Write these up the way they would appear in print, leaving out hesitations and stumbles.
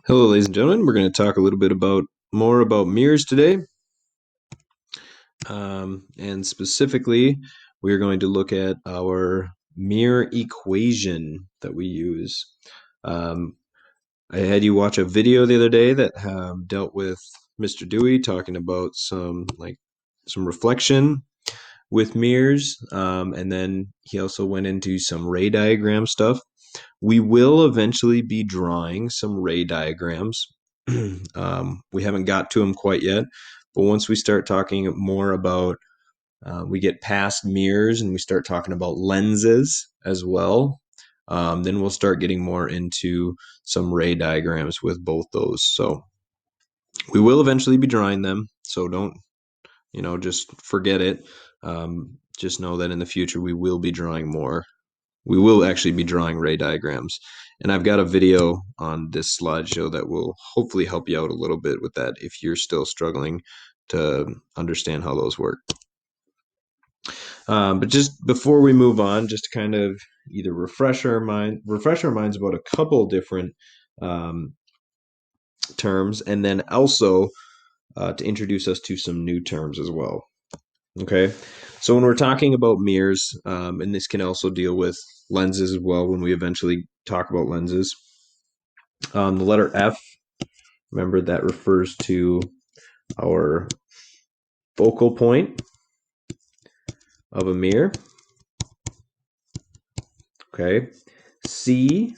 Hello, ladies and gentlemen. We're going to talk a little bit more about mirrors today. And specifically, we're going to look at our mirror equation that we use. Um, I had you watch a video the other day that dealt with Mr. Dewey talking about some reflection with mirrors, and then he also went into some ray diagram stuff. We will eventually be drawing some ray diagrams. We haven't got to them quite yet, but once we start talking more about, we get past mirrors and we start talking about lenses as well, then we'll start getting more into some ray diagrams with both those. So we will eventually be drawing them. So don't, just forget it. Just know that in the future we will be drawing more. We will actually be drawing ray diagrams. And I've got a video on this slideshow that will hopefully help you out a little bit with that if you're still struggling to understand how those work. But just before we move on, just to kind of either refresh our minds about a couple different um, terms, and then also to introduce us to some new terms as well. Okay, so when we're talking about mirrors, and this can also deal with lenses as well when we eventually talk about lenses. The letter F, remember that refers to our focal point of a mirror. Okay, C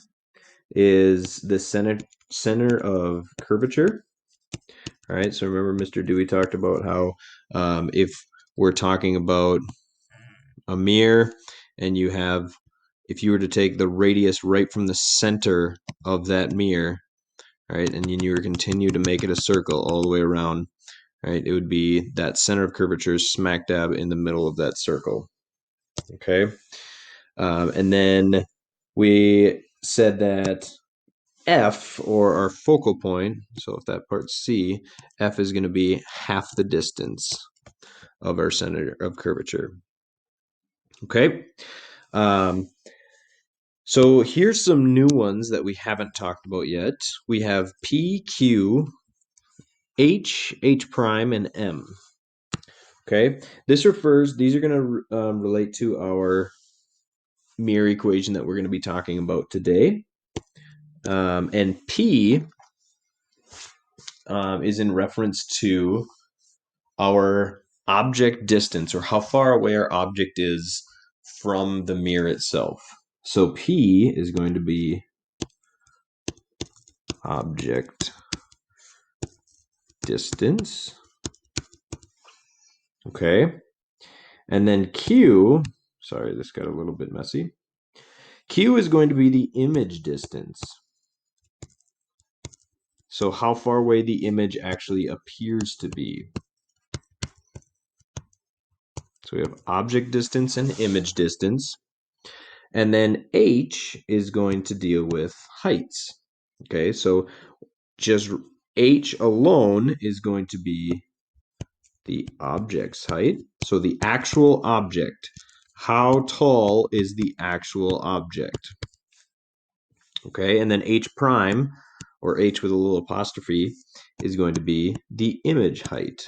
is the center of curvature. All right, so remember Mr. Dewey talked about how if we're talking about a mirror and if you were to take the radius right from the center of that mirror, right, and you were to continue to make it a circle all the way around, right, it would be that center of curvature smack dab in the middle of that circle. Okay, and then we said that F, or our focal point, so if that part's C, F is going to be half the distance of our center of curvature. Okay, um, so here's some new ones that we haven't talked about yet. We have P, Q, H, H prime, and M. Okay, these are going to relate to our mirror equation that we're going to be talking about today. And P is in reference to our object distance, or how far away our object is from the mirror itself. So P is going to be object distance. Okay. And then Q, sorry, this got a little bit messy. Q is going to be the image distance. So how far away the image actually appears to be. So we have object distance and image distance. And then H is going to deal with heights. Okay, so just H alone is going to be the object's height. So the actual object. How tall is the actual object? Okay, and then H prime, or H with a little apostrophe, is going to be the image height.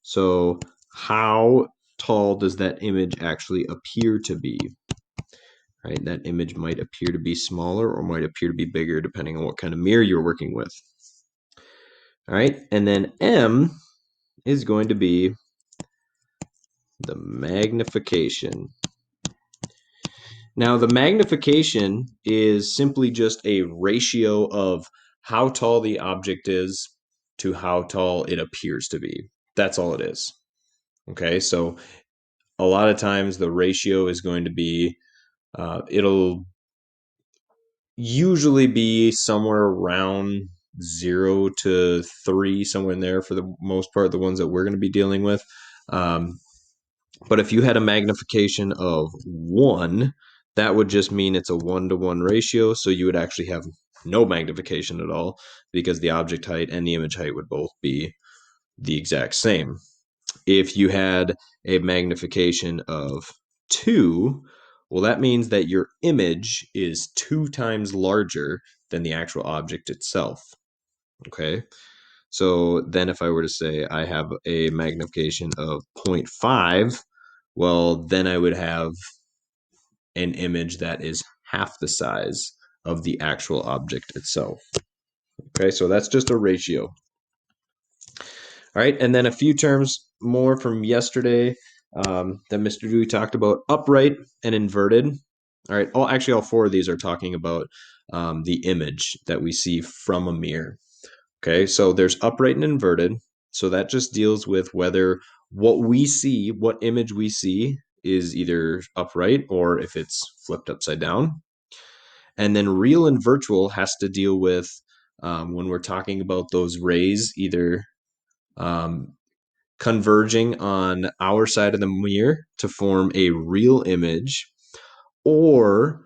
So how tall does that image actually appear to be? Right, that image might appear to be smaller or might appear to be bigger depending on what kind of mirror you're working with. All right, and then M is going to be the magnification. Now, the magnification is simply just a ratio of how tall the object is to how tall it appears to be. That's all it is. Okay, so a lot of times the ratio is going to be, it'll usually be somewhere around 0 to 3, somewhere in there for the most part, the ones that we're going to be dealing with. But if you had a magnification of 1, that would just mean it's a 1-to-1 ratio. So you would actually have no magnification at all because the object height and the image height would both be the exact same. If you had a magnification of 2, well, that means that your image is 2 times larger than the actual object itself. Okay. So then if I were to say I have a magnification of 0.5, well, then I would have an image that is half the size of the actual object itself. Okay, so that's just a ratio. All right, and then a few terms more from yesterday that Mr. Dewey talked about: upright and inverted. All right, actually, all four of these are talking about the image that we see from a mirror. Okay, so there's upright and inverted. So that just deals with whether what we see, what image we see, is either upright or if it's flipped upside down. And then real and virtual has to deal with when we're talking about those rays either um, converging on our side of the mirror to form a real image, or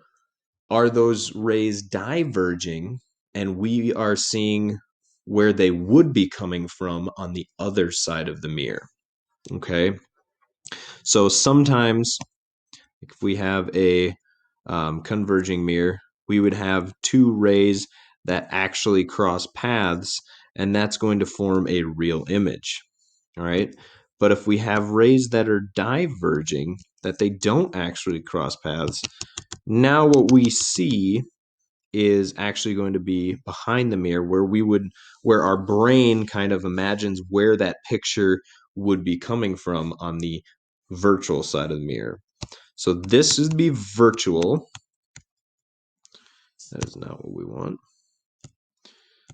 are those rays diverging and we are seeing where they would be coming from on the other side of the mirror. Okay, so sometimes if we have a converging mirror, we would have two rays that actually cross paths, and that's going to form a real image. All right, but if we have rays that are diverging, that they don't actually cross paths, now what we see is actually going to be behind the mirror, where our brain kind of imagines where that picture would be coming from on the virtual side of the mirror. So this would be virtual. That is not what we want.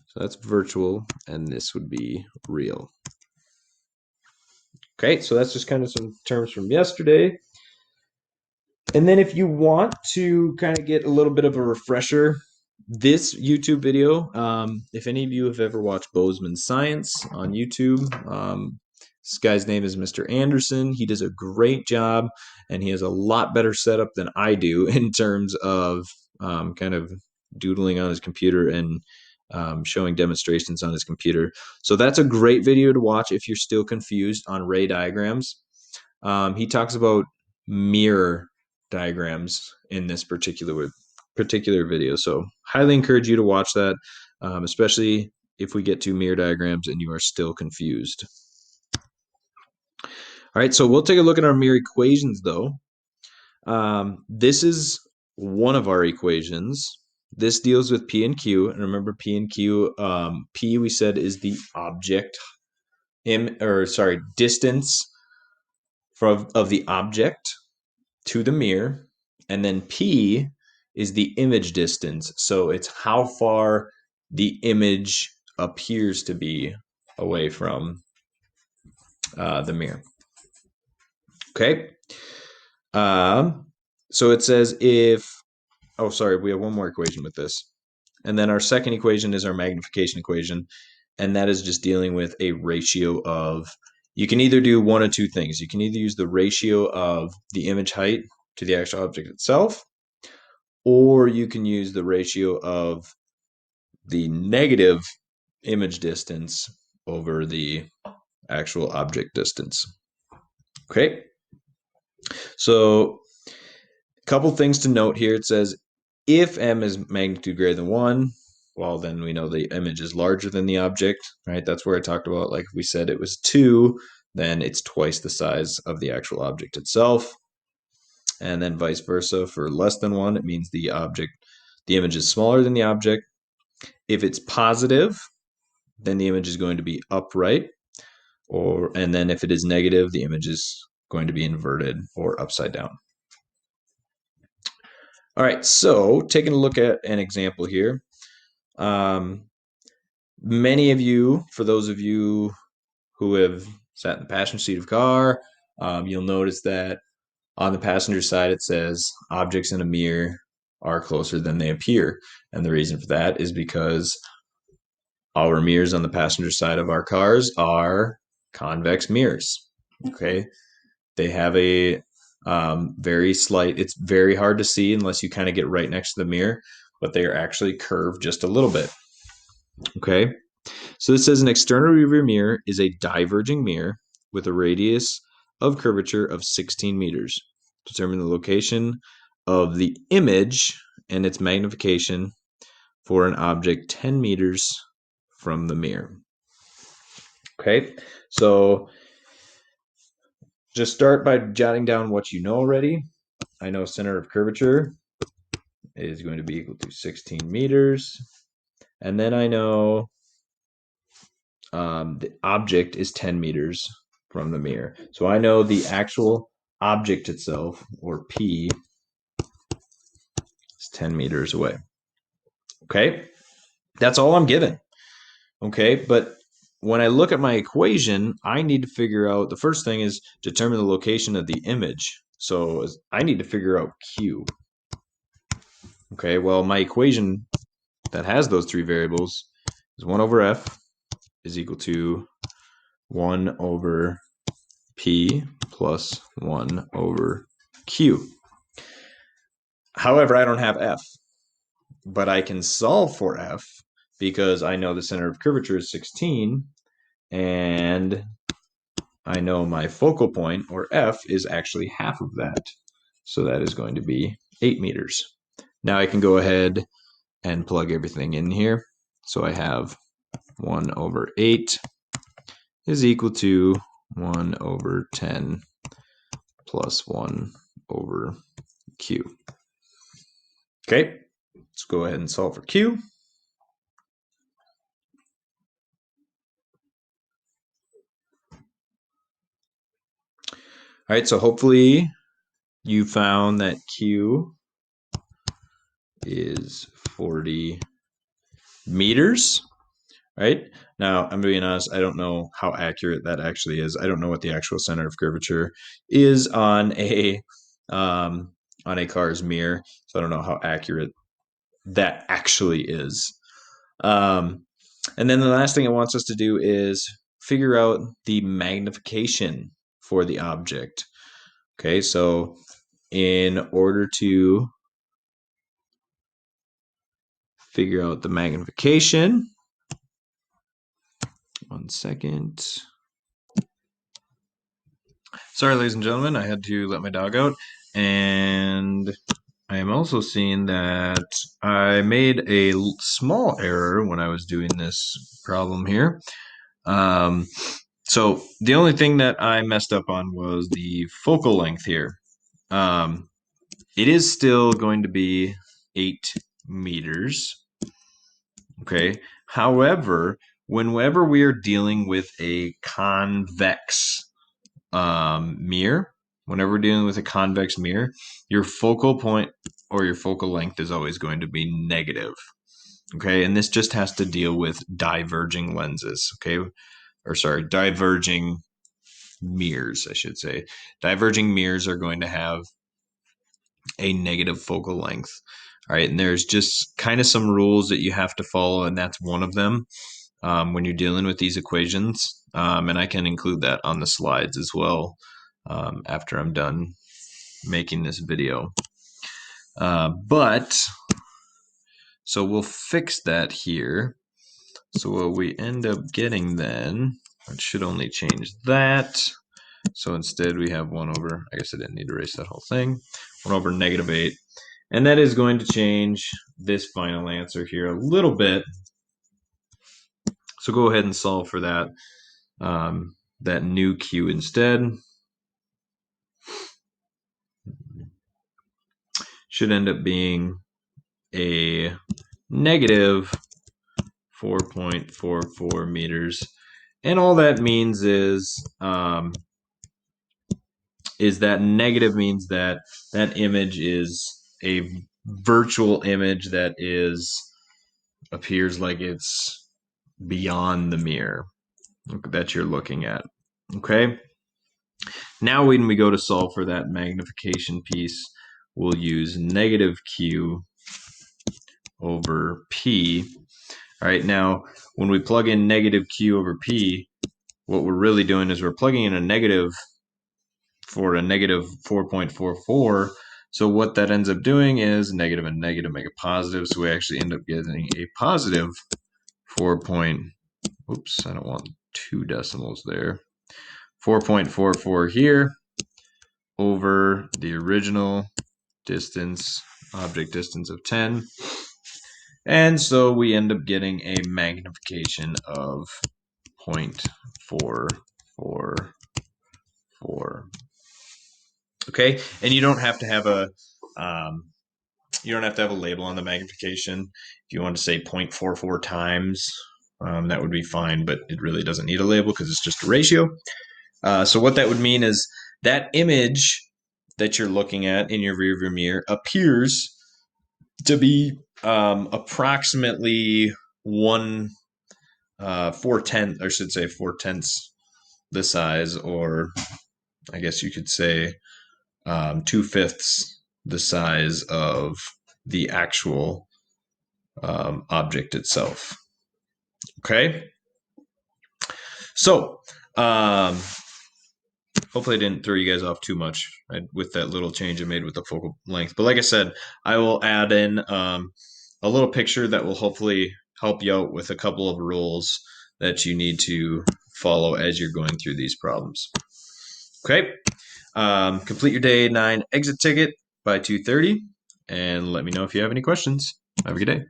So that's virtual, and this would be real. Okay, so that's just kind of some terms from yesterday. And then if you want to kind of get a little bit of a refresher, this YouTube video, if any of you have ever watched Bozeman Science on YouTube, this guy's name is Mr. Anderson. He does a great job, and he has a lot better setup than I do in terms of kind of doodling on his computer and showing demonstrations on his computer. So that's a great video to watch if you're still confused on ray diagrams. He talks about mirror diagrams in this particular video. So highly encourage you to watch that, especially if we get to mirror diagrams and you are still confused. All right, so we'll take a look at our mirror equations though. This is one of our equations. This deals with P and Q, and remember P and Q, P we said is the object, distance of the object to the mirror, and then P is the image distance. So it's how far the image appears to be away from the mirror. Okay. So it says we have one more equation with this. And then our second equation is our magnification equation. And that is just dealing with a ratio of, you can either do one of two things. You can either use the ratio of the image height to the actual object itself, or you can use the ratio of the negative image distance over the actual object distance. Okay, so a couple things to note here. It says if m is magnitude greater than 1, well, then we know the image is larger than the object, right? That's where I talked about, like if we said it was 2, then it's twice the size of the actual object itself. And then vice versa, for less than 1, it means the image is smaller than the object. If it's positive, then the image is going to be upright, and then if it is negative, the image is going to be inverted or upside down. All right, so taking a look at an example here. Many of you, for those of you who have sat in the passenger seat of a car, you'll notice that on the passenger side it says objects in a mirror are closer than they appear. And the reason for that is because our mirrors on the passenger side of our cars are convex mirrors. Okay, they have a very slight, it's very hard to see unless you kind of get right next to the mirror, but they are actually curved just a little bit. Okay, so this says an external rearview mirror is a diverging mirror with a radius of curvature of 16 meters. Determine the location of the image and its magnification for an object 10 meters from the mirror. Okay, so just start by jotting down what you know already. I know center of curvature is going to be equal to 16 meters. And then I know the object is 10 meters from the mirror. So I know the actual object itself, or P, is 10 meters away. Okay, that's all I'm given. Okay, but when I look at my equation, I need to figure out, the first thing is determine the location of the image. So I need to figure out Q. Okay, well, my equation that has those three variables is 1 over F is equal to 1 over P plus 1 over Q. However, I don't have F, but I can solve for F because I know the center of curvature is 16 and I know my focal point, or F, is actually half of that. So that is going to be 8 meters. Now I can go ahead and plug everything in here. So I have 1 over 8 is equal to 1 over 10 plus 1 over Q. Okay, let's go ahead and solve for Q. All right, so hopefully you found that Q is 40 meters, right? Now, I'm being honest, I don't know how accurate that actually is. I don't know what the actual center of curvature is on a car's mirror, so I don't know how accurate that actually is. And then the last thing it wants us to do is figure out the magnification for the object. Okay, so in order to figure out the magnification, one second. Sorry, ladies and gentlemen, I had to let my dog out. And I am also seeing that I made a small error when I was doing this problem here. So the only thing that I messed up on was the focal length here. It is still going to be 8 meters. Okay. However, whenever we are dealing with a convex mirror, whenever we're dealing with a convex mirror, your focal point or your focal length is always going to be negative. Okay. And this just has to deal with diverging lenses. Okay. Or sorry, diverging mirrors, I should say. Diverging mirrors are going to have a negative focal length. All right, and there's just kind of some rules that you have to follow, and that's one of them when you're dealing with these equations. And I can include that on the slides as well after I'm done making this video. So we'll fix that here. So what we end up getting then, it should only change that. So instead we have 1 over, I guess I didn't need to erase that whole thing, 1 over negative 8. And that is going to change this final answer here a little bit. So go ahead and solve for that, that new Q instead. Should end up being a negative 4.44 meters. And all that means is that negative means that that image is a virtual image that appears like it's beyond the mirror that you're looking at. Okay. Now when we go to solve for that magnification piece, we'll use negative Q over P. All right, now when we plug in negative Q over P, what we're really doing is we're plugging in a negative for a negative 4.44. So what that ends up doing is negative and negative make a positive. So we actually end up getting a positive 4. Oops, I don't want 2 decimals there. 4.44 here over the original distance, object distance of 10. And so we end up getting a magnification of 0.444. Okay, and you don't have to have a label on the magnification. If you want to say 0.44 times, that would be fine, but it really doesn't need a label because it's just a ratio. So what that would mean is that image that you're looking at in your rearview mirror appears to be approximately 4/10, or should say 4/10 the size, or I guess you could say 2/5 the size of the actual object itself. Okay, so hopefully I didn't throw you guys off too much with that little change I made with the focal length. But like I said, I will add in a little picture that will hopefully help you out with a couple of rules that you need to follow as you're going through these problems. Okay, complete your day 9 exit ticket by 2:30, and let me know if you have any questions. Have a good day.